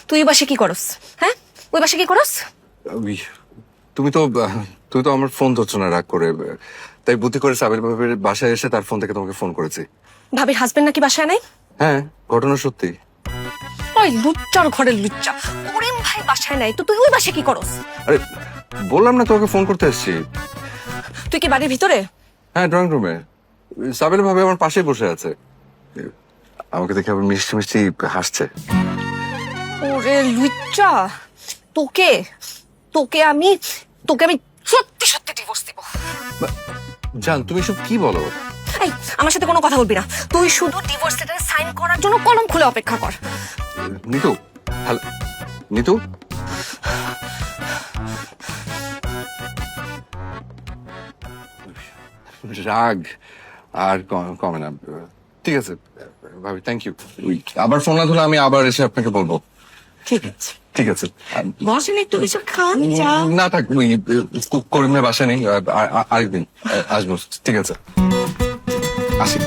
তুই ওই বাসে কি করস? হ্যাঁ, ওই বাসে কি করস? তুমি তো তুমি তো আমার ফোন ধরছো না রাগ করে, তাই বুদ্ধি করে সাবির ভাবির বাসায় এসে তার ফোন থেকে তোমাকে ফোন করেছি। ভাবির হাজবেন্ড নাকি বাসায় নাই? হ্যাঁ, ঘটনা সত্যি। ওই লুচ্চার ঘরের লুচ্চা, করিম ভাই বাসায় নাই তো তুই ওই বাসে কি করস? আরে বললাম না তোমাকে ফোন করতে এসেছি। তুই কি বাড়ির ভিতরে? হ্যাঁ, ড্রয়িং রুমে। সাবির ভাবি আমার পাশেই বসে আছে, আমাকে দেখে আবার মিষ্টি মিষ্টি হাসছে। ওরে লুচ্চা, তোকে তোকে আমি তোকে আমি সত্যি সত্যি ডিভোর্স দিব। জান, তুমি সব কি বলো? এই, আমার সাথে কোনো কথা বলবি না। তুই শুধু ডিভোর্স লেটারে সাইন করার জন্য কলম খুলে অপেক্ষা কর। নিতু, হ্যালো নিতু। রাগ আর কমে না। ঠিক আছে ভাবি, থ্যাংক ইউ। আবার ফোন না ধরলে আমি আবার এসে আপনাকে বলবো। ঠিক আছে, ঠিক আছে। বসেন একটু এসব খান চা। না থাক, ওই করিমের বাসা নেই, আরেকদিন আসবো। ঠিক আছে, আসি।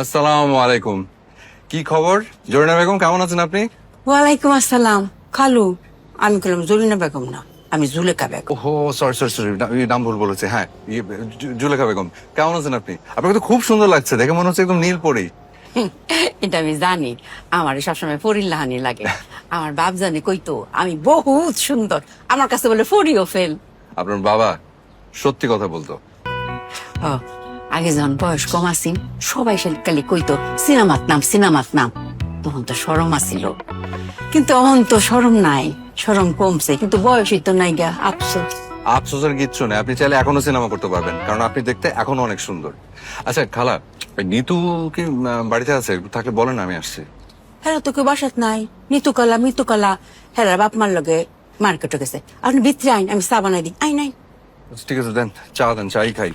আসসালামু আলাইকুম। কি খবর জরিনা বেগম, কেমন আছেন আপনি? ওয়ালাইকুম আসসালাম। খালু, আমি বললাম জরিনা বেগম না, আমি জুলেখা বেগম। ওহো, সরি সরি সরি, নাম ভুল বলেছে। হ্যাঁ, জুলেখা বেগম, কেমন আছেন আপনি? আপনাকে তো খুব সুন্দর লাগছে, দেখে মনে হচ্ছে একদম নীল পরি। এটা আমি জানি, আমার সবসময় ফরিল্লাহানি লাগে। আমার বাপ জানে কইতো আমি বহুত সুন্দর, আমার কাছে বলে ফরিও ফেল। আপনার বাবা সত্যি কথা বলতো। ও, আগে যখন বয়স কম আসিন সবাই খালি কইতো সিনেমাত নাম সিনেমাত নাম, তখন তো শরম আসিল, কিন্তু এখন তো শরম নাই, শরম কমছে, কিন্তু বয়সই তো নাই গা, আফসোস। আফসোসের কিচ্ছু নেই, আপনি চাইলে এখনো সিনেমা করতে পারবেন, কারণ আপনি দেখতে এখনো অনেক সুন্দর। আচ্ছা খালা, ওই নিতু কি বাড়িতে আছে? থাকলে বলেন, আমি আসছি। হেরা তো কেউ বাসাত নাই, নিতুকলা মিতুকলা হেরা বাপ মার লগে মার্কেটে গেছে। আপনি ভিতরে আইন, আমি চা বানাই দিই। আই নাই। ঠিক আছে, দেন চা, দেন চাই খাই।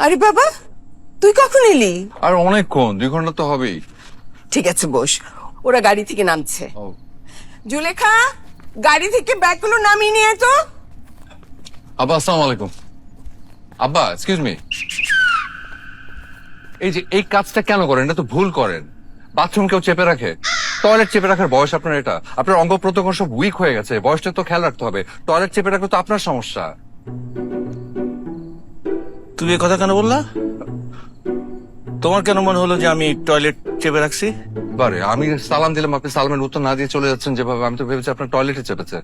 আরে বাবা, তুই কখন এলি? আর অনেকক্ষণ, 2 ঘন্টা তো হবেই। ঠিক আছে বস, ওরা গাড়ি থেকে নামছে। ও, জুলেখা, গাড়ি থেকে ব্যাগগুলো নামিয়ে নিয়ে তো। আব্বা আসসালামু আলাইকুম। আব্বা এক্সকিউজ মি, এই যে এই কাজটা কেন করেন? এটা তো ভুল করেন। বাথরুম কেউ চেপে রাখে? টয়লেট চেপে রাখার বয়স আপনার? এটা আপনার অঙ্গ প্রত্যঙ্গ সব উইক হয়ে গেছে, বয়সটা তো খেয়াল রাখতে হবে। টয়লেট চেপে রাখলে তো আপনার সমস্যা। তুমি এ কথা কেন বললা? তোমার কেন মনে হলো যে আমি টয়লেট চেপে রাখছি? বারে, আমি সালাম দিলাম, আপনি সালামের উত্তর না দিয়ে চলে যাচ্ছেন যেভাবে, আমি তো ভেবেছি আপনার টয়লেটে চেপেছে।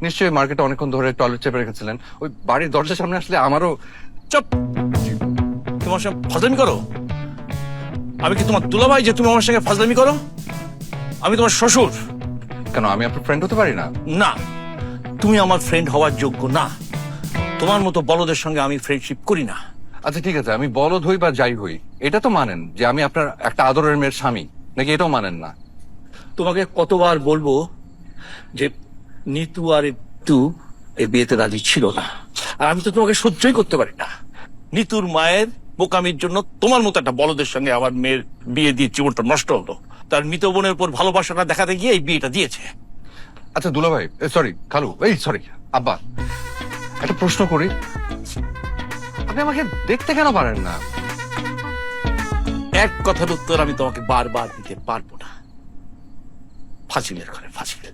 নিশ্চয়ই মার্কেটে অনেকক্ষণ ধরে টয়লেট চেপে রেখেছিলেন। ওই বাড়ির দরজার সামনে আসলে আমারও। চুপ! তোমার সঙ্গে ফাজলামি করো? আমি কি তোমার দুলাভাই যে তুমি আমার সঙ্গে ফাজলামি করো? আমি তোমার শ্বশুর। কেন, আমি আপনার ফ্রেন্ড হতে পারি না? না, তুমি আমার ফ্রেন্ড হওয়ার যোগ্য না। তোমার মতো বলদের সঙ্গে আমি ফ্রেন্ডশিপ করি না। আচ্ছা ঠিক আছে, আমি বলদ হই বা যাই হই, এটা তো মানেন যে আমি আপনার একটা আদরের মেয়ের স্বামী, নাকি এটাও মানেন না? তোমাকে কতবার বলবো যে নিতু আর তু এই বিয়েতে রাজি ছিল না, আর আমি তো তোমাকে সহ্যই করতে পারি না। নিতুর মায়ের বোকামির জন্য তোমার মতো একটা বলদের সঙ্গে আমার মেয়ের বিয়ে দিয়ে জীবনটা নষ্ট হলো। তার মৃত বোনের উপর ভালোবাসাটা দেখাতে গিয়ে এই বিয়েটা দিয়েছে। আচ্ছা দুলা ভাই, সরি খালু, এই সরি আব্বা, একটা প্রশ্ন করি, আপনি আমাকে দেখতে কেন পারেন না? এক কথার উত্তর আমি তোমাকে বারবার দিতে পারবো না। ফাজিলের ঘরে ফাজিল।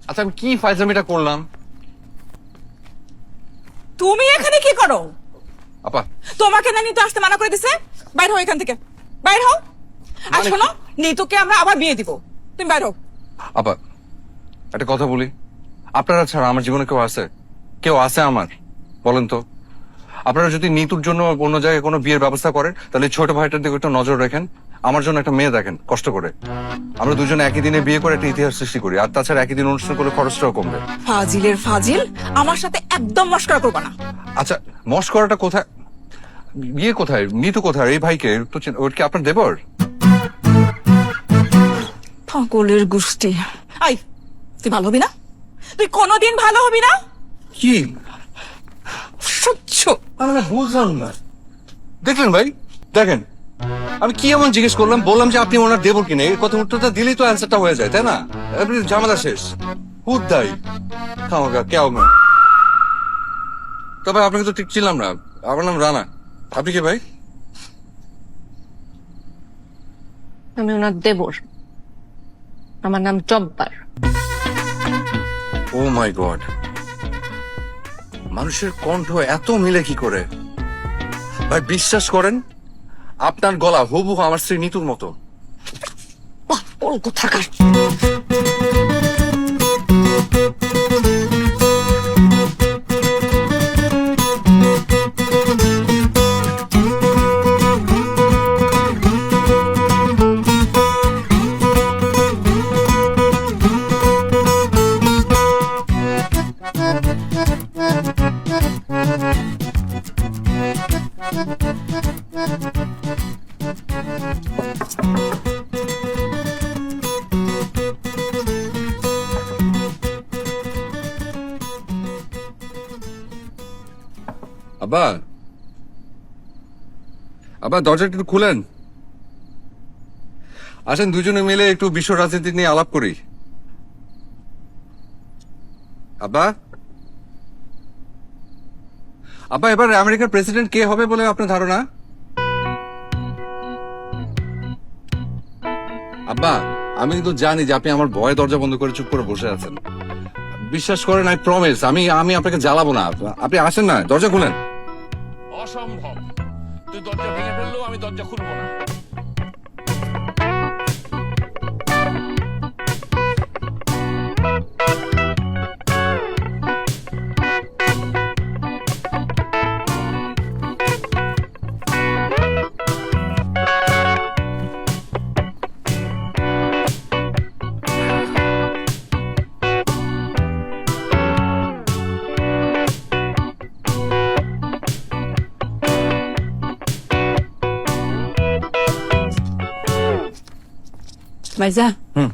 আচ্ছা আমি কি ফাইজলামিটা করলাম? তুমি এখানে কি করো? আপা তোমাকে না নিতে আসতে মানা করে দিছে? বাইর হও এখান থেকে, বাইর হও। আর মানে- শোনো, নিতুকে আমরা আবার বিয়ে দিব, তুমি বাইর হও। আপা একটা কথা বলি, আপনারা ছাড়া আমার জীবনে কেউ আছে? কেউ আছে আমার? বলেন তো। আপনারা যদি নিতুর জন্য অন্য জায়গায় কোনো বিয়ের ব্যবস্থা করেন, তাহলে ছোট ভাইটার দিকে একটু নজর রাখেন। আমার জন্য একটা মেয়ে দেখেন কষ্ট করে। আমরা দুজনে একই দিনে বিয়ে করে একটা ইতিহাস সৃষ্টি করি, আর তাছাড়া একই দিন অনুষ্ঠান করলে খরচটাও কমবে। ফাজিলের ফাজিল, আমার সাথে একদম মস্করা করবা না। আচ্ছা মস্করাটা কোথায়? বিয়ে কোথায়? নিতু কোথায়? এই ভাইকে একটু ওর কি আপনার দেবর? পাগলের গোষ্ঠী। আই, তুই ভালো হবি না? তুই কোনোদিন ভালো হবি না? কি সহ্য। আমি বুঝলাম না। দেখলেন ভাই, দেখেন আমি কি এমন জিজ্ঞেস করলাম, বললাম যে আপনি ওনার দেবর কিনে, এই কথা উত্তরটা দিলেই তো অ্যান্সারটা হয়ে যায়, তাই না? আপনি ঝামেলা শেষ। হুদাই খামাকা কেউ না। তবে আপনাকে তো ঠিক ছিলাম না। আমার নাম রানা। আপনি কি ভাই? আমি ওনার দেবর, আমার নাম জব্বার। ও মাই গড, মানুষের কণ্ঠ এত মিলে কি করে? ভাই বিশ্বাস করেন, আপনার গলা হুবহু আমার স্ত্রী নিতুর মতো। পাগল কোথাকার। আব্বা, আব্বা দরজাটা একটু খুলেন। আসেন দুজনে মিলে একটু বিশ্ব রাজনীতি নিয়ে আলাপ করি। আব্বা, আব্বা এবার আমেরিকার প্রেসিডেন্ট কে হবে বলে আপনার ধারণা? আব্বা আমি কিন্তু জানি যে আপনি আমার ভয়ে দরজা বন্ধ করে চুপ করে বসে আছেন। বিশ্বাস করেন, আই প্রমিস, আমি আপনাকে জ্বালাবো না। আপনি আসেন না, দরজা খুলেন। অসম্ভব। তুই দরজা ভেঙে ফেললেও আমি দরজা খুলবো না। ভাইজা, হুম।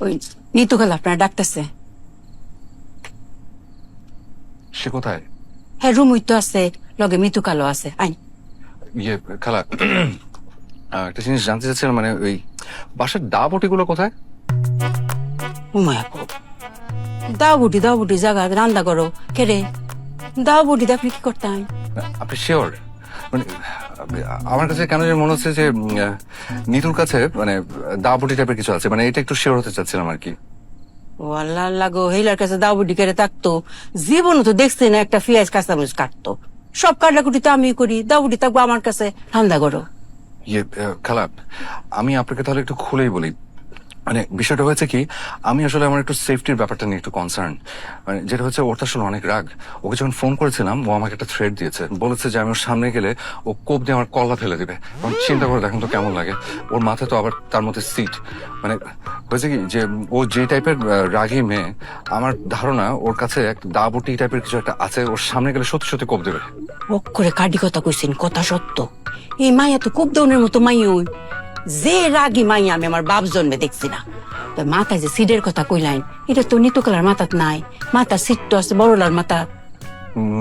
ওই নিতু খালা আপনার ডাকতেছে। সে কোথায়? হ্যাঁ রুম তো আছে, লগে মিতু কালো আছে। আইন। ইয়ে খালা, একটা জিনিস জানতে চাচ্ছিলাম, মানে ওই বাসার ডাবটি গুলো কোথায়? উমায়া দাও বুটি জায়গা রান্না করো কেরে। দাও বুটিতে আপনি কি করতেন? আপনি শিওর? মানে আমার কাছে কেন যেন মনে হচ্ছে যে নিতুর কাছে মানে দাবটি টাইপের কিছু আছে, মানে এটা একটু শিওর হতে চাচ্ছিলাম আর কি। ও আল্লাহ আল্লাহ গো, হেলার কাছে দাও বুটি কেড়ে থাকতো। জীবনও তো দেখছি না একটা পেঁয়াজ কাঁচামরিচ কাটতো। সব কাটাকুটি তো আমি করি, দাও বুটি থাকবো আমার কাছে রান্না করো। ইয়ে খালা, আমি আপনাকে তাহলে একটু খুলেই বলি। মানে বিষয়টা হয়েছে কি, আমি আসলে আমার একটু সেফটির ব্যাপারটা নিয়ে একটু কনসার্ন। মানে যেটা হচ্ছে, ওর তো আসলে অনেক রাগ। ওকে যখন ফোন করেছিলাম, ও আমাকে একটা থ্রেড দিয়েছে, বলেছে যে আমি ওর সামনে গেলে ও কোপ দিয়ে আমার কল্লা ফেলে দিবে। কারণ চিন্তা করে দেখেন তো কেমন লাগে। ওর মাথায় তো আবার তার মধ্যে সিট। মানে হয়েছে কি যে ও যে টাইপের রাগী মেয়ে, আমার ধারণা ওর কাছে এক দাবটি টাইপের কিছু একটা আছে। ওর সামনে গেলে সত্যি সত্যি কোপ দেবে। ওক করে কাটি কথা কইছেন, কথা সত্য। এই মাইয়া তো খুব দৌনের মতো মাইয়া। ওই যে রাগী মাইয়া আমি আমার বাপ জন্মে দেখছি না। তো মাথায় যে সিডের কথা কইলাইন, এটা তো নিতুকালার মাথাত নাই। মাথা সিট তো আছে বড়লার মাথা।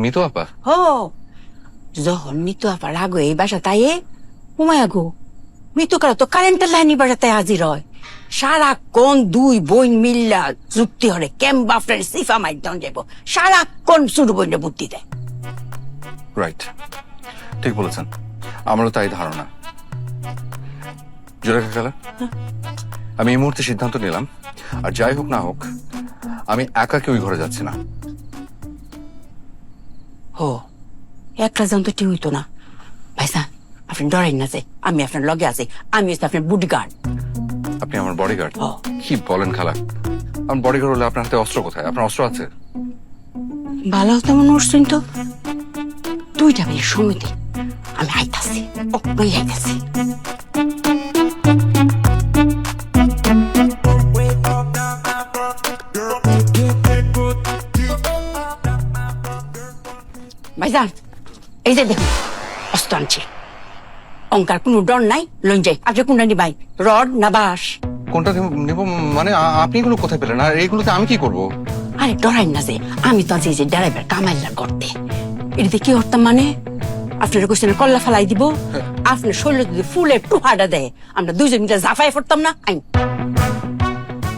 মিতু আপা? হো, যখন নিতু আপা রাগ এই বাসা তাই উমায়া গো, মিতুকালা তো কারেন্টের লাইনি বাসা তাই হাজির হয়। সারাক্ষণ দুই বোন মিল্লা যুক্তি হরে কেম্বা আপনার সিফা মাইর দন যাবো সারাক্ষণ ছোট বোনের বুদ্ধি দেয়। রাইট, ঠিক বলেছেন, আমারও তাই ধারণা। জুলেখা খালা, আমি এই মুহূর্তে সিদ্ধান্ত নিলাম, আর যাই হোক না হোক আমি একাকে ওই ঘরে যাচ্ছি না। ও একটা জন তো ঠিক হইতো না। ভাইসান আপনি ডরেন না যে আমি আপনার লগে আছি, আমি হচ্ছে আপনার বুডিগার্ড। আপনি আমার বডিগার্ড? ও। কি বলেন খালা, আমার বডিগার্ড হলে আপনার হাতে অস্ত্র কোথায়? আপনার অস্ত্র আছে? ভালো তেমন উঠছেন তো, দুইটা মিনিট সময় দিন, আমি আইতাছি, ওই আইতাছি। ভাইজান এই যে দেখুন অস্ত্র আনছি, অঙ্কার কোনো ডর নাই, লইন যাই। আপনি কোনটা নিবাই, রড না বাঁশ? কোনটা নেব মানে? আপনি এগুলো কোথায় পেলেন, আর এইগুলোতে আমি কি করব? আরে ডরাই না যে, আমি তো আছি যে ড্রাইভার কামাইলার করতে, এটাতে কি করতাম মানে আপনার কোশ্চেনে কল্লা ফেলাই দিব, আপনার শরীরে যদি ফুলের টুহাটা দেয় আমরা দুইজন মিলে জাফাই পড়তাম না। আইন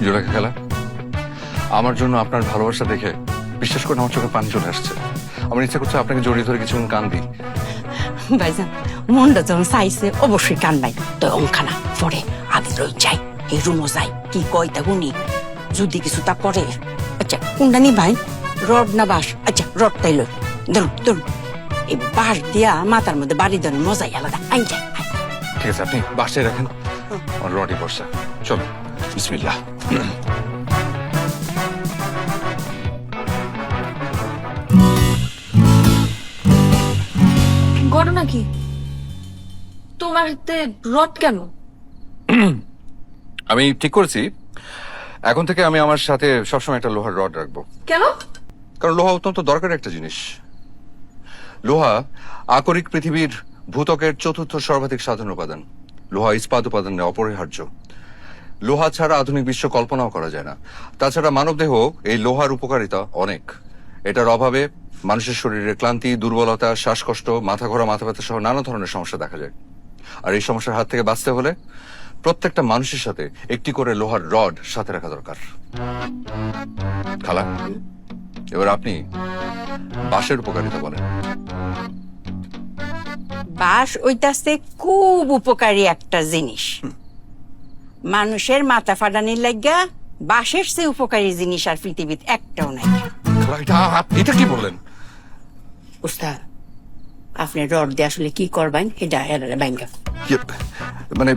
জুলেখা খালা, আমার জন্য আপনার ভালোবাসা দেখে বিশ্বাস করে আমার চোখে পানি চলে আসছে। আমার ইচ্ছা করছে আপনাকে জড়িয়ে ধরে কিছুক্ষণ কান্দি। ভাইজান মনটা যখন চাইছে অবশ্যই কানবাই, তো অঙ্কানা পরে আগে লই যাই, এই রুমও যাই, কি কয় তা গুনি যদি কিছু তা করে। আচ্ছা কোনটা নি ভাই, রড না বাঁশ? আচ্ছা রড তাই লই, ধরুন ধরুন, এই বাঁশ দিয়া মাথার মধ্যে বাড়ি দেওয়ার মজাই আলাদা। আইন যাই। ঠিক আছে, আপনি বাসায় রাখেন, আমার রডি বর্ষা। চলো, বিসমিল্লাহ। ঘটনা কি? তোমার হাতে রড কেন? আমি ঠিক করেছি, এখন থেকে আমি আমার সাথে সবসময় একটা লোহার রড রাখবো। কেন? কারণ লোহা অত্যন্ত দরকারি একটা জিনিস। লোহা আকরিক পৃথিবীর ভূত্বকের চতুর্থ সর্বাধিক সাধারণ উপাদান। লোহা ইস্পাত উপাদানে অপরিহার্য। লোহা ছাড়া আধুনিক বিশ্ব কল্পনাও করা যায় না। তাছাড়া মানবদেহ এই লোহার উপকারিতা অনেক। এটার অভাবে মানুষের শরীরে ক্লান্তি, দুর্বলতা, শ্বাসকষ্ট, মাথা ঘোরা, মাথা ব্যথা সহ নানা ধরনের সমস্যা দেখা যায়। আর এই সমস্যার হাত থেকে বাঁচতে হলে প্রত্যেকটা মানুষের সাথে একটি করে লোহার রড সাথে রাখা দরকার। খালা, এবার আপনি বাঁশের উপকারিতা বলেন। বাঁশ ওইটাছে খুব উপকারী একটা জিনিস। মানুষের মাথা ফাটানির লাগা বাঁশের চেয়ে উপকারী জিনিস আর পৃথিবীতে একটাও নাই। এটা কি বললেন? উস্তাদ আপনি রড দিয়ে আসলে কি করবেন এটা ব্যাংক মানে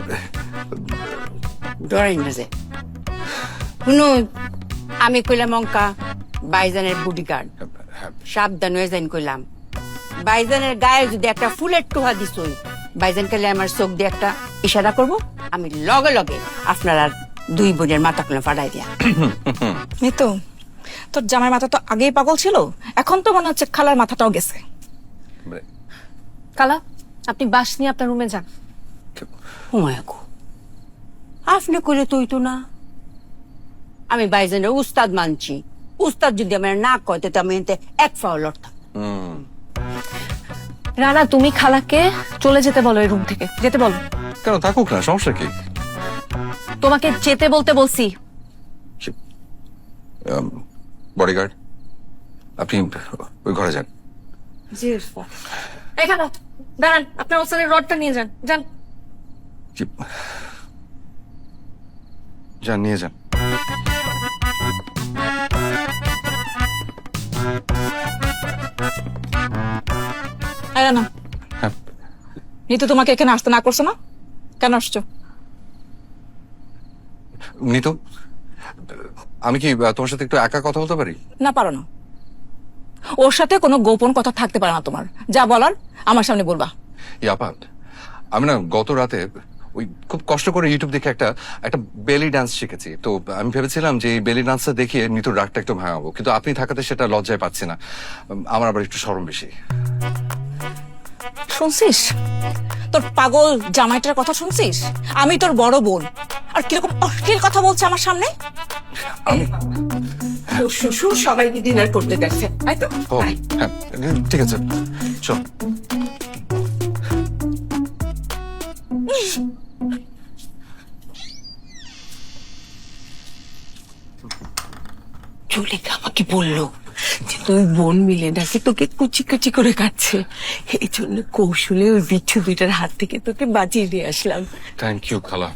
ডরাই না যে শুনো, আমি কইলাম অঙ্কা বাইজানের বুডিগার্ড, সাবধান হয়ে যাইন কইলাম। বাইজানের গায়ে যদি একটা ফুলের টোহা দিছই, বাইজান কালে আমার চোখ দিয়ে একটা ইশারা করব, আমি লগে লগে আপনার আর দুই বোনের মাথা খুলে ফাটাই দিয়া। এই তো তোর জামাই মাথা তো আগেই পাগল ছিল, এখন তো মনে হচ্ছে খালার মাথাটাও গেছে। কালা, আপনি বাস নিয়ে আপনার রুমে যান। হুমায়ুকু আপনি কইলে তুই তো না, আমি বাইজানের উস্তাদ মানছি, উস্তাদ যদি আমার না কয় তো আমি এতে এক ফাও লড়তাম। রানা, তুমি খালাকে চলে যেতে বলো, এই রুম থেকে যেতে বলো। কেন, থাকুক না, সমস্যা কি? তোমাকে যেতে বলতে বলছি। বডিগার্ড, আপনি ওই ঘরে যান। এই খালা দাঁড়ান, আপনার ওস্তাদের রডটা নিয়ে যান। যান যান, নিয়ে যান। না হ্যাঁ, নিতু তোমাকে এখানে আসতে না করছো না, কেন আসছো? নিতু, আমি কি তোমার সাথে একটু একা কথা বলতে পারি? না পারো না, ওর সাথে কোনো গোপন কথা থাকতে পারে না তোমার, যা বলার আমার সামনে বলবা। ইয়াপাত, আমি না গত রাতে ওই খুব কষ্ট করে ইউটিউব দেখে একটা বেলি ডান্স শিখেছি। তো আমি ভেবেছিলাম যে এই বেলি ডান্সটা দেখিয়ে নিতুর রাগটা একটু ভাঙাবো, কিন্তু আপনি থাকাতে সেটা লজ্জায় পাচ্ছি না। আমার আবার একটু শরম বেশি। শুনছিস তোর পাগল জামাইটার কথা শুনছিস? আমি তোর বড় বোন, আর কিরকম অশ্লীল কথা বলছে আমার সামনে। তোর শ্বশুর সবাইকে ডিনার করতে গেছে, তাই তো? ও হ্যাঁ, ঠিক আছে, চল। জুলেখা আমাকে বললো যে তুই বোন মিলে নাকি তোকে কুচি কুচি করে কাটছে, এই জন্য কৌশলে ওই বিচ্ছু দুইটার হাত থেকে তোকে বাঁচিয়ে দিয়ে আসলাম। থ্যাংক ইউ খালা।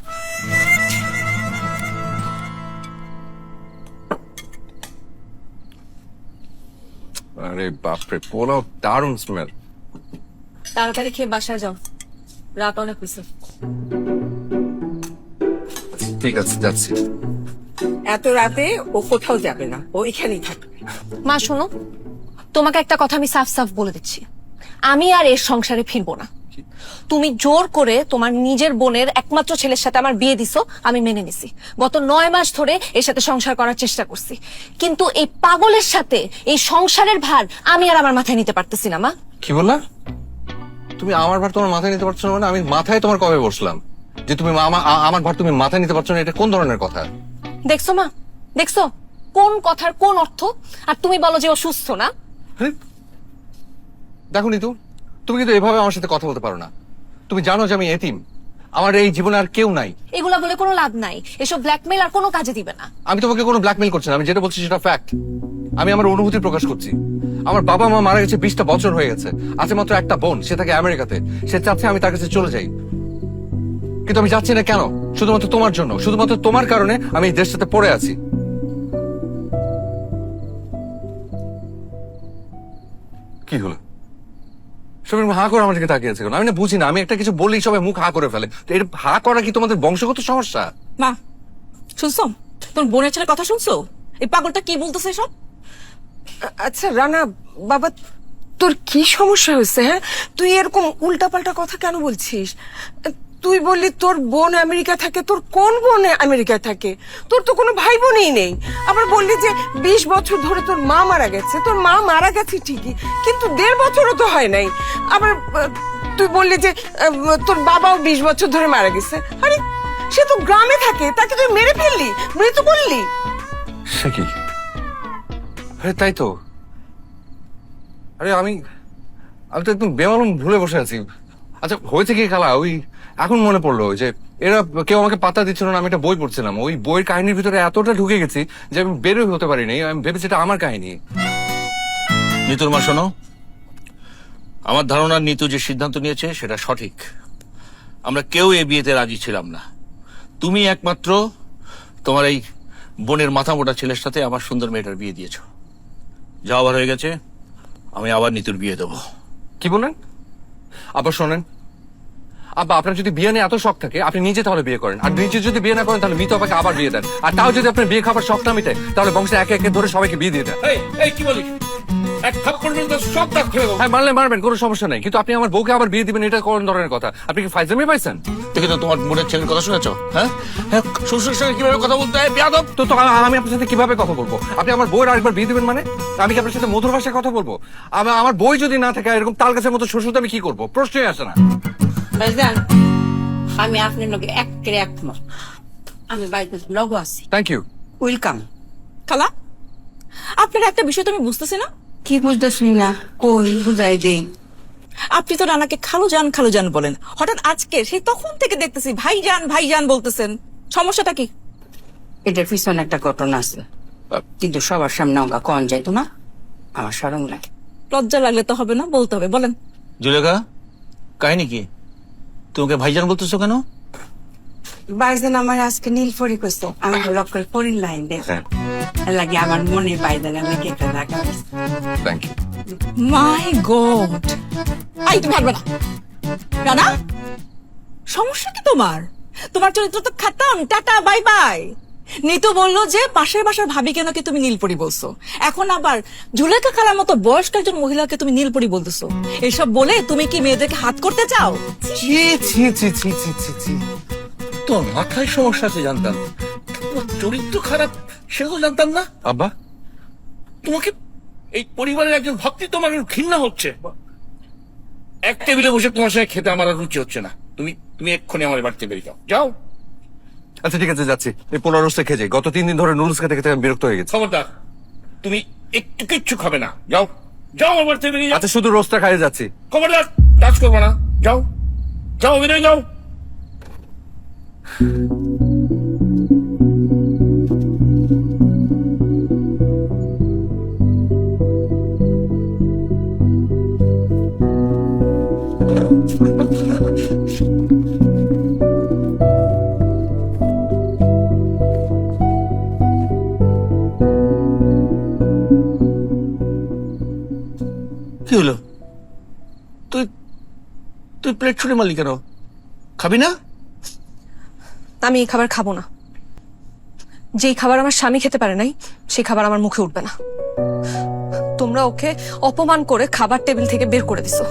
আরে বাপরে, পোলাও দারুণ স্মেল। তাড়াতাড়ি খেয়ে বাসায় যাও, রাত অনেক হয়েছে। ঠিক আছে, যাচ্ছি। এত রাতে ও কোথাও যাবে না, ও এখানেই থাকবে। মা শোনো, তোমাকে একটা কথা আমি সাফ সাফ বলে দিচ্ছি, আমি আর এর সংসারে ফিরবো না। তুমি জোর করে তোমার নিজের বোনের একমাত্র ছেলের সাথে আমার বিয়ে দিছো, আমি মেনে নিছি। গত 9 মাস ধরে এর সাথে সংসার করার চেষ্টা করছি, কিন্তু এই পাগলের সাথে এই সংসারের ভার আমি আর আমার মাথায় নিতে পারতেছি না। মা কি বললা? তুমি আমার ভার তোমার মাথায় নিতে পারছো না? মানে আমি মাথায় তোমার কবে বসলাম যে তুমি আমার ভার তুমি মাথায় নিতে পারছো না? এটা কোন ধরনের কথা? দেখছো মা, দেখছো কোন কথার কোন অর্থ? আর তুমি বলো যে ও সুস্থ না। দেখো নিতু, তুমি কিন্তু এভাবে আমার সাথে কথা বলতে পারো না। তুমি জানো যে আমি এতিম, আমার এই জীবনে আর কেউ নাই। এগুলা বলে কোনো লাভ নাই, এসব ব্ল্যাকমেল আর কোনো কাজে দিবে না। আমি তোমাকে কোনো ব্ল্যাকমেল করছি না, আমি যেটা বলছি সেটা ফ্যাক্ট। আমি আমার অনুভূতি প্রকাশ করছি। আমার বাবা মা মারা গেছে 20টা বছর হয়ে গেছে, আছে মাত্র একটা বোন, সে থাকে আমেরিকাতে। সে চাচ্ছে আমি তার কাছে চলে যাই, কিন্তু আমি যাচ্ছি না। কেন? শুধুমাত্র তোমার জন্য, শুধুমাত্র তোমার কারণে আমি এই দেশটাতে পড়ে আছি। কি হলো? সবাই হা করে আমার দিকে তাকিয়ে আছে কেন? আমি না বুঝি না, আমি একটা কিছু বলি সবাই মুখ হা করে ফেলে। তো এর হা করা কি তোমাদের বংশগত সমস্যা? মা শুনছো, তোর বোনের ছেলের কথা শুনছো? এই পাগলটা কি বলতেছে সব? আচ্ছা রানা বাবা, তোর কি সমস্যা হয়েছে? হ্যাঁ, তুই এরকম উল্টাপাল্টা কথা কেন বলছিস? তুই বললি তোর বোন আমেরিকা থাকে, তোর কোন বোন আমেরিকা থাকে? তোর তো কোনো ভাই বোনই নেই। আবার বললি যে 20 বছর ধরে তোর মা মারা গেছে। তোর মা মারা গেছে ঠিকই, কিন্তু 1.5 বছরও তো হয় নাই। আবার তুই বললি যে তোর বাবাও 20 বছর ধরে মারা গেছে। আরে সে তো গ্রামে থাকে, তাকে তুই মেরে ফেললি, মৃত্যু বললি। সে কি? আরে তাই তো। আরে আমি তো একদম বেমালুম ভুলে বসে আছি। আচ্ছা হয়েছে কি খালা, ওই এখন মনে পড়লো যে এরা কেউ আমাকে পাত্তা দিচ্ছিল না, আমি একটা বই পড়ছিলাম। ওই বইয়ের কাহিনীর ভিতরে এতটা ঢুকে গেছি যে আমি বেরোই হতে পারিনি। আমি ভেবেছি এটা আমার কাহিনী। নিতুর মা শোনো, আমার ধারণা নিতু যে সিদ্ধান্ত নিয়েছে সেটা সঠিক। আমরা কেউ এই বিয়েতে রাজি ছিলাম না। তুমি একমাত্র তোমার এই বোনের মাথা মোটা ছেলের সাথে আমার সুন্দর মেয়েটার বিয়ে দিয়েছো। যা আবার হয়ে গেছে, আমি আবার নিতুর বিয়ে দেবো। কি বলেন? আবার শোনেন, আব্বা আপনার যদি বিয়ে নিয়ে এত শখ থাকে আপনি নিজে তাহলে বিয়ে করেন, আর নিজে যদি বিয়ে না করেন তাহলে মিতু আপাকে আবার বিয়ে দেন। আর তাও যদি আপনার বিয়ে খাবার শখ না মিটায় তাহলে বংশে একে একে ধরে সবাইকে বিয়ে দিয়ে দেন। এই কি বলিস? এক থাপ্পড় মেরে সব দাগ ফেলে দেবো। হ্যাঁ মারলে মারবেন, কোনো সমস্যা নেই, কিন্তু আপনি আমার বউকে আবার বিয়ে দিবেন এটা কোন ধরনের কথা? আপনি কি ফাইজলামি পাইছেন? দেখে তো তোমার বোনের ছেলের কথা শুনেছো? হ্যাঁ, শ্বশুরের সঙ্গে কিভাবে কথা বলতে হয় বেয়াদব। তো আমি আপনার সাথে কিভাবে কথা বলবো? আপনি আমার বউয়ের আরেকবার বিয়ে দিবেন মানে? আমি কি আপনার সাথে মধুর ভাষায় কথা বলবো? আমার বই যদি না থাকে এরকম তাল গাছের মতো শ্বশুর আমি কি করবো? প্রশ্নই আসে না। ভাইজান, আমি আপনার লগে একেবারে একমত। আমি বাড়িতে লগ আছি। Thank you. ওয়েলকাম। খালা, আপনার একটা বিষয় তো আমি বুঝতেছি না। কি বুঝতেছি না? কই বুঝাই দেই। আপনি তো রানাকে খালু জান বলেন, হঠাৎ আজকে সেই তখন থেকে দেখতেছি ভাইজান বলতেছেন। সমস্যাটা কি? এটার পিছনে একটা ঘটনা আছে, কিন্তু সবার সামনে ওগা কন যাইতো না, আমার শরম লাগে। লজ্জা লাগলে তো হবে না, বলতে হবে। বলেন। জুলেখা, কাহিনী কি? তোমাকে ভাইজান বলতেছো কেন? বাইজান আমার আজকে নীল পরি কইছে, আমি লক করে পরির লাইন দে লাগে আমার মনে বাইজান আমি কেটে রাখা। Thank you. My god, I তুমি পারবে না। রানা, সমস্যা কি তোমার? তোমার চরিত্র তো খাতাম, টাটা বাই বাই। নিতু বললো যে পাশের বাসার ভাবিকে নাকি তুমি নীলপরি বলছো, এখন আবার জুলেখা খালার মতো বয়স্ক একজন মহিলাকে তুমি নীলপরি বলতেছো। এসব বলে তুমি কি মেয়েদেরকে হাত করতে চাও? ছি ছি ছি ছি ছি ছি ছি। তোর মাথায় সমস্যা আছে জানতাম, তোমার চরিত্র খারাপ সেগুলো জানতাম না। আব্বা, তোমাকে এই পরিবারের একজন ভক্তি তোমার ঘৃণা হচ্ছে। এক টেবিলে বসে তোমার সঙ্গে খেতে আমার আর রুচি হচ্ছে না। তুমি এক্ষুনি আমার বাড়িতে বেরিয়ে যাও। যাও। আচ্ছা ঠিক আছে যাচ্ছি। এই পোলাও রোস্টে খেয়ে যাই, গত 3 দিন ধরে নুডলস খেতে খেতে আমি বিরক্ত হয়ে গেছি। খবরদার, তুমি একটু কিচ্ছু খাবে না। যাও যাও, আমার বাড়িতে বেরিয়ে যাও। আচ্ছা শুধু রোস্টটা খাইয়ে যাচ্ছি। খবরদার টাচ করবো না। যাও যাও, বেরিয়ে যাও। কি হলো? তুই তুই প্লেট ছুঁড়ে মারলি কেন? খাবি না? আমি এই খাবার খাবো না। যেই খাবার আমার স্বামী খেতে পারে নাই সেই খাবার আমার মুখে উঠবে না। তোমরা ওকে অপমান করে খাবার টেবিল থেকে বের করে দিছো,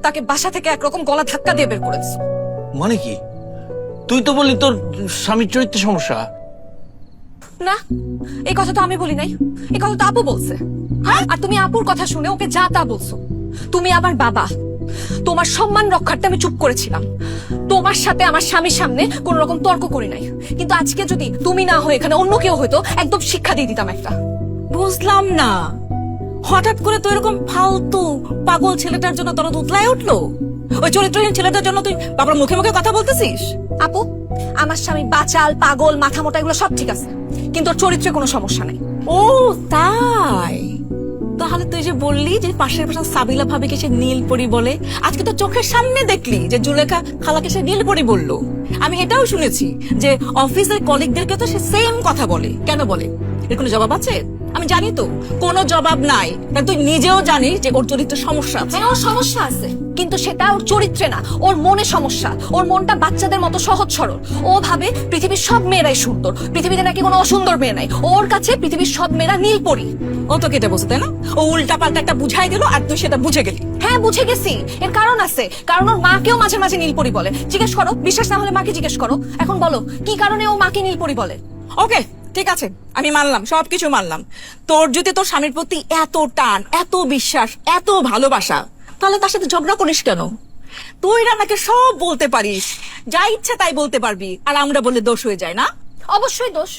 তাকে বাসা থেকে একরকম গলা ধাক্কা দিয়ে বের করে দিছো। মানে কি? তুই তো বললি তোর স্বামীর চরিত্রে সমস্যা। না, এই কথা তো আমি বলি নাই, এই কথা তো আপু বলছে। আর তুমি আপুর কথা শুনে ওকে যা তা বলছো। তুমি আমার বাবা, তোমার সম্মান রক্ষার্থে আমি চুপ করেছিলাম। তোমার সাথে আমার স্বামীর সামনে কোন রকম তর্ক করি নাই। কিন্তু আজকে যদি তুমি না হয়ে এখানে অন্য কেউ হয়তো, একদম শিক্ষা দিয়ে দিতাম একটা। বুঝলাম না, হঠাৎ করে তো এরকম ফালতু পাগল ছেলেটার জন্য তোরা উতলায় উঠলো? ওই চরিত্রহীন ছেলেটার জন্য তুই বাবার মুখে মুখে কথা বলতেছিস? আপু, আমার স্বামী বাচাল, পাগল, মাথা মোটা, এগুলো সব ঠিক আছে, কিন্তু ওর চরিত্রে কোনো সমস্যা নাই। ও তাই? তাহলে তুই যে বললি যে পাশের পাশে সাবিলা ভাবিকে সে নীলপরি বলে, আজকে তো চোখের সামনে দেখলি যে জুলেখা খালাকে সে নীলপরি বললো। আমি এটাও শুনেছি যে অফিসের কলিগদেরকে তো সে সেম কথা বলে। কেন বলে? এর কোনো জবাব আছে? আমি জানি তো কোনো জবাব নাই, কারণ তুই নিজেও জানিস যে ওর চরিত্রে সমস্যা আছে। হ্যাঁ, ওর সমস্যা আছে, কিন্তু সেটা ওর চরিত্রে না, ওর মনে সমস্যা। ওর মনটা বাচ্চাদের মতো সহজ সরল। ও ভাবে পৃথিবীর সব মেয়েরাই সুন্দর, পৃথিবীতে নাকি কোনো অসুন্দর মেয়ে নাই। ওর কাছে পৃথিবীর সব মেয়েরা নীলপরি। ও তো কেটে বসে, তাই না? ও উল্টা পাল্টা একটা বুঝাই দিল আর তুই সেটা বুঝে গেলি। হ্যাঁ, বুঝে গেছি। এর কারণ আছে, কারণ ওর মাকেও মাঝে মাঝে নীলপরি বলে। জিজ্ঞেস করো, বিশ্বাস না হলে মাকে জিজ্ঞেস করো। এখন বলো, কি কারণে ও মাকে নীলপরি বলে? ওকে, ঠিক আছে, আমি মানলাম, সবকিছু মানলাম। তোর যদি তোর স্বামীর প্রতি এত টান, এত বিশ্বাস, এত ভালোবাসা, তাহলে তার সাথে ঝগড়া করিস কেন? তুই রানাকে সব বলতে পারিস, যা ইচ্ছা তাই বলতে পারবি, আর আমরা বললে দোষ হয়ে যায় না? অবশ্যই দোষ।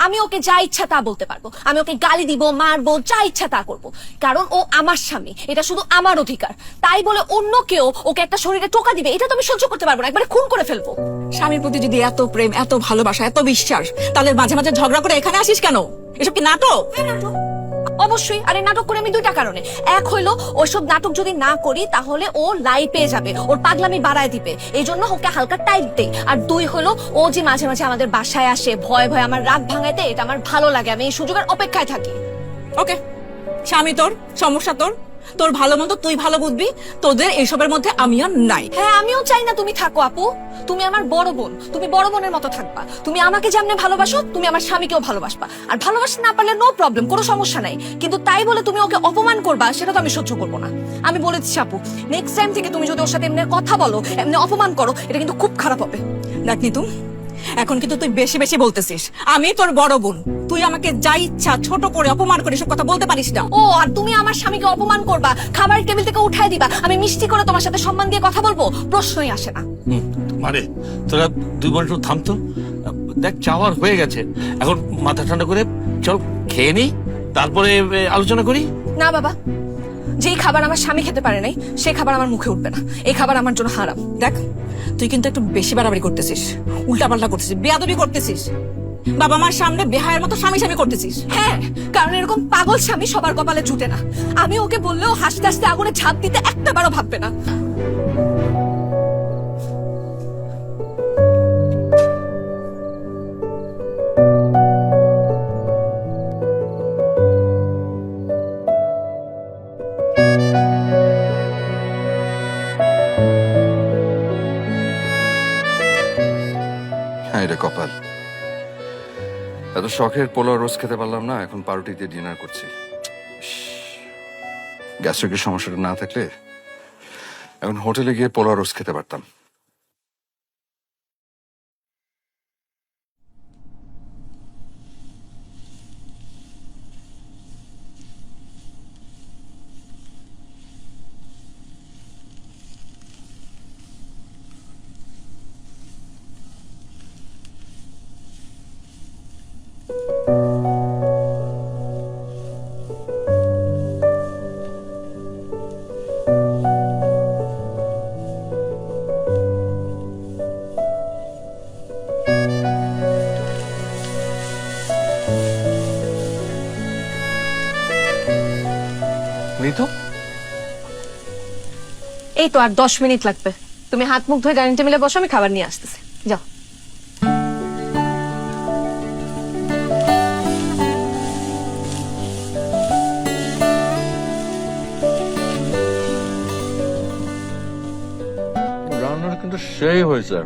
আমি ওকে যা ইচ্ছা তা বলতে পারবো, আমি ওকে গালি দিব, মারবো, যা ইচ্ছা তা করবো, কারণ ও আমার স্বামী, এটা শুধু আমার অধিকার। তাই বলে অন্য কেউ ওকে একটা শরীরে টোকা দিবে, এটা তো আমি সহ্য করতে পারবো না, একবারে খুন করে ফেলবো। স্বামীর প্রতি যদি এত প্রেম, এত ভালোবাসা, এত বিশ্বাস, তাহলে মাঝে মাঝে ঝগড়া করে এখানে আসিস কেন? এসব কি নাটক? অবশ্যই। আরে নাটক করে আমি দুইটা কারণে। এক হইলো, ওইসব নাটক যদি না করি তাহলে ও লাই পেয়ে যাবে, ওর পাগলামি বাড়ায় দিবে, এই জন্য ওকে হালকা টাইট দেই। আর দুই হলো, ও যে মাঝে মাঝে আমাদের বাসায় আসে ভয়ে ভয়ে আমার রাগ ভাঙাইতে, এটা আমার ভালো লাগে, আমি এই সুযোগের অপেক্ষায় থাকি। ওকে, স্বামী তোর, সমস্যা তোর, তোর ভালো মন্দ তুই ভালো বুঝবি, তোদের এসবের মধ্যে আমি আর নাই। হ্যাঁ, আমিও চাই না তুমি থাকো আপু। তুমি আমার বড় বোন, তুমি বড় বোনের মতো থাকবা। তুমি আমাকে যেমনে ভালোবাসো, তুমি আমার স্বামীকেও ভালোবাসবা। আর ভালোবাসতে না পারলে নো প্রবলেম, কোনো সমস্যা নাই, কিন্তু তাই বলে তুমি ওকে অপমান করবা, সেটা তো আমি সহ্য করবো না। আমি বলে দিচ্ছি আপু, নেক্সট টাইম থেকে তুমি যদি ওর সাথে এমনি কথা বলো, এমনি অপমান করো, এটা কিন্তু খুব খারাপ হবে। দেখ নিতু, এখন কিন্তু তুই বেশি বেশি বলতেছিস। আমি তোর বড় বোন, তুই আমাকে যা ইচ্ছা ছোট করে অপমান করে সব কথা বলতে পারিস না। ও, আর তুমি আমার স্বামীকে অপমান করবা, খাবারের টেবিল থেকে উঠায় দিবা, আমি মিষ্টি করে তোমার সাথে সম্মান দিয়ে কথা বলবো, প্রশ্নই আসে না। মানে তোরা দুই বোন একটু থামতো। দেখ, চাওয়ার হয়ে গেছে, এখন মাথা ঠান্ডা করে চল খেয়ে নি, তারপরে আলোচনা করি। না বাবা, যেই খাবার আমার স্বামী খেতে পারে নাই সেই খাবার আমার মুখে উঠবে না। এই খাবার আমার জন্য হারাম। দেখ, তুই কিন্তু একটু বেশি বাড়াবাড়ি করতেছিস, উল্টাপাল্টা করতেছিস, বেয়াদবি করতেছিস, বাবা মার সামনে বেহায়ের মতো স্বামী স্বামী করতেছিস। হ্যাঁ, কারণ এরকম পাগল স্বামী সবার কপালে জুটে না। আমি ওকে বললেও হাসতে হাসতে আগুনে ঝাঁপ দিতে একটা বারও ভাববে না। হ্যাঁ, এটা কপাল। এত শখের পোলাও রোজ খেতে পারলাম না, এখন পাউরুটি দিয়ে ডিনার করছি। গ্যাস্ট্রিকের সমস্যাটা না থাকলে এখন হোটেলে গিয়ে পোলাও রোজ খেতে পারতাম। এই তো আর 10 মিনিট লাগবে। তুমি হাত মুখ ধুয়ে ডাইনিং টেবিলে বসো, আমি খাবার নিয়ে আসতেছি। যাও। রান্নাটা কিন্তু সেই হয়েছে।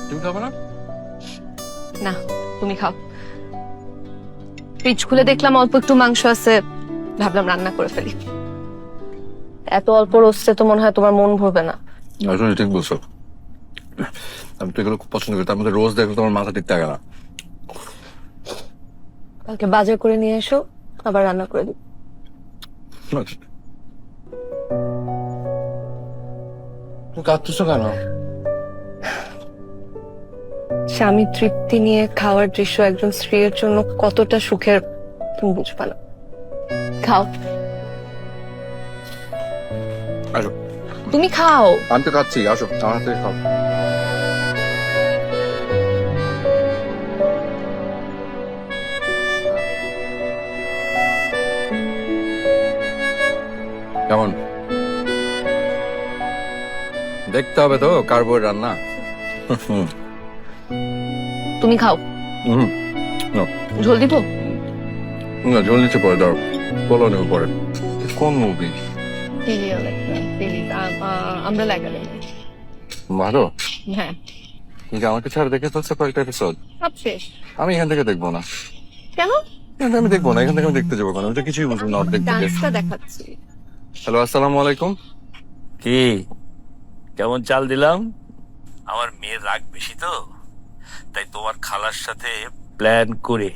তুমি খাবে না? না, তুমি খাও। ফ্রিজ খুলে দেখলাম অল্প একটু মাংস আছে, ভাবলাম রান্না করে ফেলি। এত অল্প রোস্টে তো মনে হয় তোমার মন ভরবে না। আসলে ঠিক বলছো, আমি তো এগুলো খুব পছন্দ করি। তার মধ্যে রোজ দেখলে তোমার মাথা ঠিক থাকে না। কালকে বাজার করে নিয়ে এসো, আবার রান্না করে দিই। তুমি কাঁদতেছো কেন? স্বামী তৃপ্তি নিয়ে খাওয়ার দৃশ্য একজন স্ত্রীর জন্য কতটা সুখের তুমি বুঝবে না। খাও, আসো, তুমি খাও। আমি তো খাচ্ছি, আসো আমার হাতে খাও। কেমন? দেখতে হবে তো কার বউয়ের রান্না। তুমি খাও। না, ঝোল দিব? না, জল নিচে পরে দাও, বলো নেব পরে। কোন মুভি? আমরা লাগা ভালো। হ্যাঁ, কিন্তু আমাকে ছাড়া দেখে ফেলছে কয়েকটা এপিসোড। সব শেষ। আমি এখান থেকে দেখবো না। কেন? এখান থেকে আমি দেখবো না, এখান থেকে আমি দেখতে যাবো কেন? ওটা কিছুই বুঝবো না অর্ধেক থেকে। ডান্সটা দেখাচ্ছি। হ্যালো, আসসালামু আলাইকুম। কি কেমন চাল দিলাম? আমার মেয়ের রাগ বেশি তো, তাই তোমার খালার সাথে প্ল্যান করে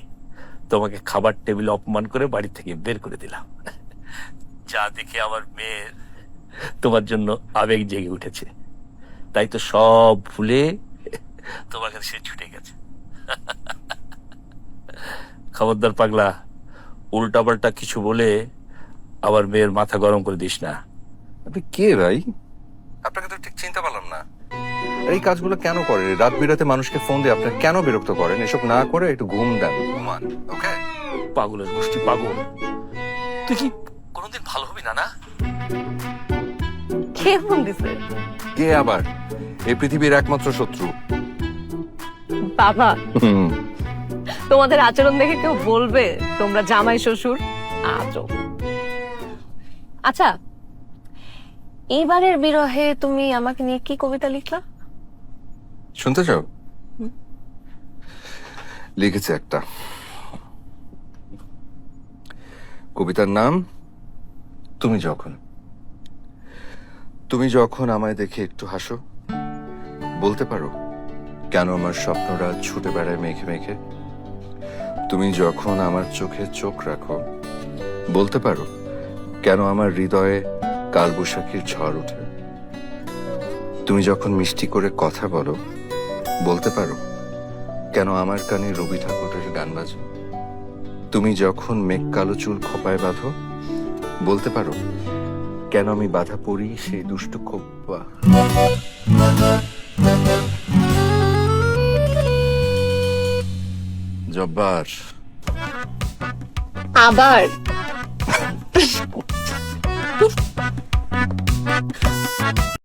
তোমাকে খাবার টেবিল অপমান করে বাড়ি থেকে বের করে দিলাম। যা দেখে আমার মেয়ের তোমার জন্য আবেগ জেগে উঠেছে, তাই তো সব ভুলে তোমার কাছে সে ছুটে গেছে। খবরদার পাগলা, উল্টাপাল্টা কিছু বলে আবার মেয়ের মাথা গরম করে দিস না। আপনি কে ভাই? আপনাকে তো ঠিক চিনতে পারলাম না। আর এই কাজগুলো কেন করেন? রাত বিরাতে মানুষকে ফোন দিয়ে আপনার কেন বিরক্ত করেন? এসব না করে একটু ঘুম দেন, ঘুমান। ওকে? পাগলের গোষ্ঠী পাগল। তুই কি কোনোদিন ভালো হবি না? না, কে ফোন দিছে? কে আবার? এই পৃথিবীর একমাত্র শত্রু। বাবা, তোমাদের আচরণ দেখে কেউ বলবে তোমরা জামাই শ্বশুর আজব। আচ্ছা, এইবারের বিরহে তুমি আমাকে নিয়ে কি কবিতা লিখলা? শুনতে চাও? লিখেছে একটা কবিতার নাম তুমি যখন। তুমি যখন আমায় দেখে একটু হাসো, বলতে পারো কেন আমার স্বপ্নরা ছুটে বেড়ায় মেঘে মেঘে। তুমি যখন আমার চোখে চোখ রাখো, বলতে পারো কেন আমার হৃদয়ে কালবৈশাখীর ঝড় ওঠে। তুমি যখন মিষ্টি করে কথা বলো, বলতে পারো কেন আমার কানে রবি ঠাকুরের গান বাজে। তুমি যখন মেঘ কালো চুল খোপায় বাঁধো, বলতে পারো কেন আমি বাধা পড়ি সেই দুষ্ট খোপা। জব্বার। আবার